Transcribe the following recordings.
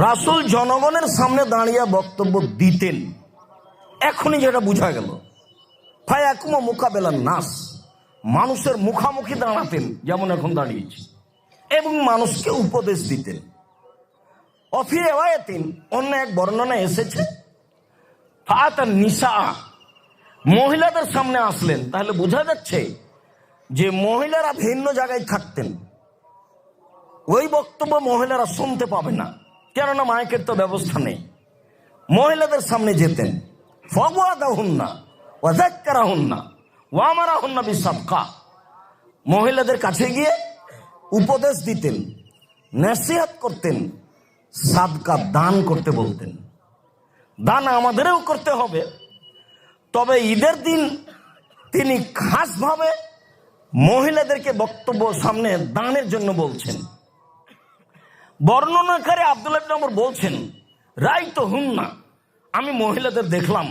রাসূল জনগণের সামনে দাঁড়িয়ে বক্তব্য দিতেন। এখনই যেটা বোঝা গেল, ফায়াকুমা মুকাবেলান নাস, মানুষের মুখামুখি দাঁড়াতেন যেমন এখন দাঁড়িয়েছে, এবং মানুষকে উপদেশ দিতেন। অফি রিওয়ায়াতিন, অন্য এক বর্ণনা এসেছে, ফাতান নিসা, মহিলাদের সামনে আসলেন। তাহলে বোঝা যাচ্ছে যে মহিলারা ভিন্ন জায়গায় থাকতেন, ওই বক্তব্য মহিলারা শুনতে পাবে না, কেননা মাইকের তো ব্যবস্থা নেই। মহিলাদের সামনে যেতেন, ফাওয়াদাহুন্না ওয়া যাক্কারাহুন্না ওয়া আমারাহুন্না বিসাদকা, মহিলাদের কাছে গিয়ে উপদেশ দিতেন, নসিহত করতেন, সাদকা দান করতে বলতেন। দান আমাদেরও করতে হবে, তবে ঈদের দিন তিনি খাসভাবে মহিলাদেরকে বক্তব্য সামনে দানের জন্য বলছেন। বর্ণনাকারী আব্দুল্লাহ ইবনে ওমর বলছেন, রাইতু হুন্না, আমি মহিলাদের দেখলাম,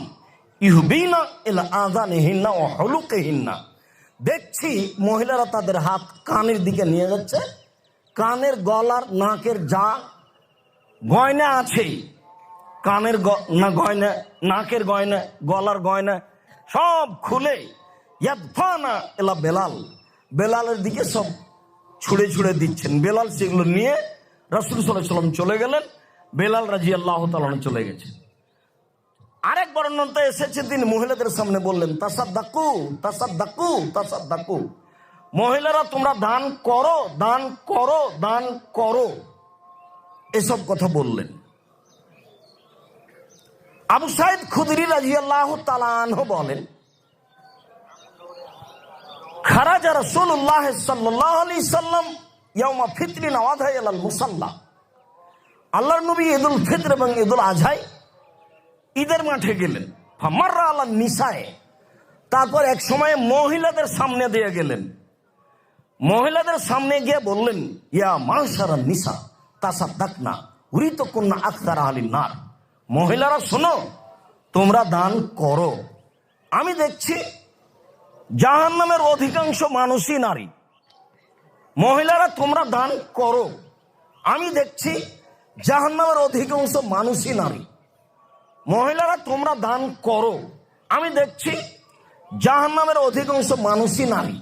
ইহুবিনা ইলা আযানিহিন্না ওয়া হুলুকিহিন্না, দেখছি মহিলারা তাদের হাত কানের দিকে নিয়ে যাচ্ছে, কানের, গলার, নাকের যা গয়না আছে, কানের গয়না, নাকের গয়না, গলার গয়না সব খুলে ইয়াদফানা ইলা বেলাল, বেলালের দিকে সব ছুঁড়ে ছুঁড়ে দিচ্ছেন। বেলাল সেগুলো নিয়ে রাসূল সাল্লাল্লাহু আলাইহি ওয়াসাল্লাম চলে গেলেন, বেলাল রাদিয়াল্লাহু তাআলা আনহু চলে গেছেন। আরেক বর্ণনাতে এসেছে তিনি মহিলাদের সামনে বললেন, তাসাদ্দাকু তাসাদ্দাকু তাসাদ্দাকু, মহিলারা তোমরা দান করো, দান করো, দান করো, এসব কথা বললেন। আবু সাঈদ খুদরি রাদিয়াল্লাহু তাআলা আনহু বলেন, খারাজা রাসূলুল্লাহ সাল্লাল্লাহু আলাইহি সাল্লাম ইয়াউমা ফিতরিন ওয়া আযহা ইলাল মুসাল্লা, আল্লাহর নবী ঈদুল ফিতর এবং ঈদুল আজহায় ঈদের মাঠে গেলেন। ফামাররা আলা নিসায়ে, তারপর এক সময় মহিলাদের সামনে দিয়ে গেলেন। মহিলাদের সামনে গিয়ে বললেন, ইয়া মাশারান নিসা তাসাদ্দাকনা উরিতুকুন্না আকসার আহলিন নার, মহিলারা শোনো, তোমরা দান করো, আমি দেখছি জাহান্নামের অধিকাংশ মানুষই নারী। মহিলারা তোমরা দান করো, আমি দেখছি জাহান্নামের অধিকাংশ মানুষই নারী। মহিলারা তোমরা দান করো, আমি দেখছি জাহান্নামের অধিকাংশ মানুষই নারী।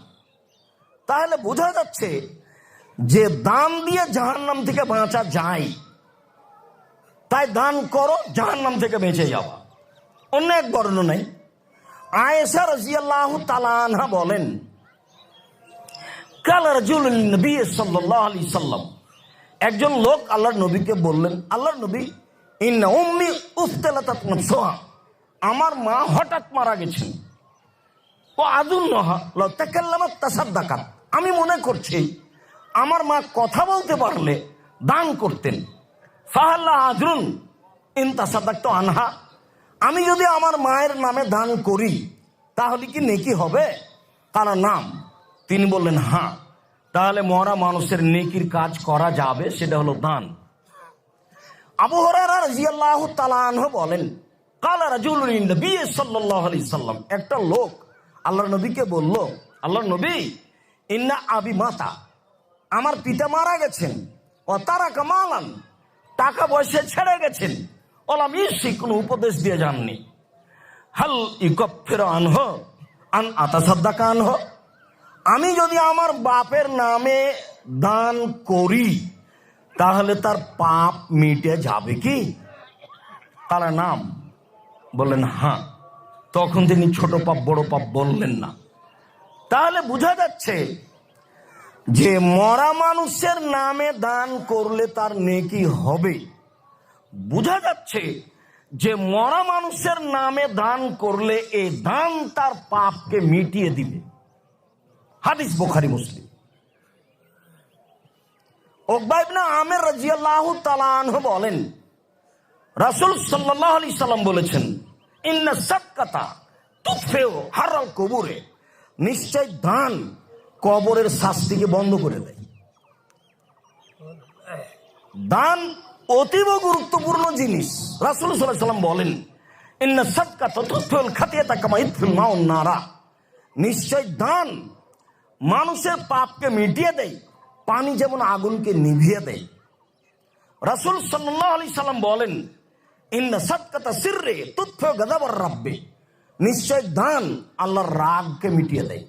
তাহলে বোঝা যাচ্ছে যে দান দিয়ে জাহান্নাম থেকে বাঁচা যায়, তাই দান করো, জাহান্নাম থেকে বেঁচে যাওয়া। অন্য এক বর্ণনায় আয়েশা রাদিয়াল্লাহু তাআলা আনহা বলেন, কাল রাজুলুন নবী সাল্লাল্লাহু আলাইহি সাল্লাম, একজন লোক আল্লাহর নবীকে বললেন, আল্লাহর নবী, ইন্না উম্মি উফতালাতাত নাফসুহা, আমার মা হঠাৎ মারা গেছেন, ও আযুন্নাহা লা তাকাল্লামাত তাসাদ্দাকাত, আমি মনে করছি আমার মা কথা বলতে পারলে দান করতেন। ফাহাল্লা আজরুন ইন তাসাদ্দাকতু আনহা, আমি যদি আমার মায়ের নামে দান করি তাহলে কি নেকি হবে? তার নাম, তিনি বললেন হ্যাঁ, তাহলে মরা মানুষের নেকির কাজ করা যাবে, সেটা হলো দান। আবু হুরায়রা রাদিয়াল্লাহু তাআলা আনহু বলেন, কালা রাজুলুন নবী সাল্লাল্লাহু আলাইহি সাল্লাম, একটা লোক আল্লাহর নবীকে বলল, আল্লাহর নবী, ইন্না আবি মাতা, আমার পিতা মারা গেছেন, ও তারা কামালান, টাকা পয়সা ছেড়ে গেছেন, ওলাম ইসি, কোনো উপদেশ দিয়ে যাননি। হাল ইউকাফিরু আনহু আন আতাসাদ্দাকা আনহু, আমি যদি আমার বাপের নামে দান করি তাহলে তার পাপ মিটে যাবে কি? তার নাম বললেন হ্যাঁ। তখন তিনি ছোট পাপ বড় পাপ বললেন না। তাহলে বোঝা যাচ্ছে যে মরা মানুষের নামে দান করলে তার নেকি হবে। বোঝা যাচ্ছে যে মরা মানুষের নামে দান করলে এই দান তার পাপকে মিটিয়ে দিবে। হাদিস বুখারী মুসলিম। উকবা ইবনে আমির রাদিয়াল্লাহু তাআলা আনহু বলেন, রাসূল সাল্লাল্লাহু আলাইহি সাল্লাম বলেছেন, ইন্না সাদকাতা তুতফিউ হারাল কবুরে, নিশ্চয় দান কবরের শাস্তিকে বন্ধ করে দেয়। দান অতীব গুরুত্বপূর্ণ জিনিস। রাসূল সাল্লাল্লাহু আলাইহি সাল্লাম বলেন, ইন্না সাদকাতা তুতফিউল খাতিয়াতা কামা ইতফিল মাউন নারা, নিশ্চয় দান মানুষের পাপকে মিটিয়ে দেয়, পানি যেমন আগুনকে নিভিয়ে দেয়। রাসূল সাল্লাল্লাহু আলাইহি সাল্লাম বলেন, ইন্না সাদকাতা সিররে তুতফিউ গাযাবার রাব্বি, নিশ্চয় দান আল্লাহর রাগকে মিটিয়ে দেয়।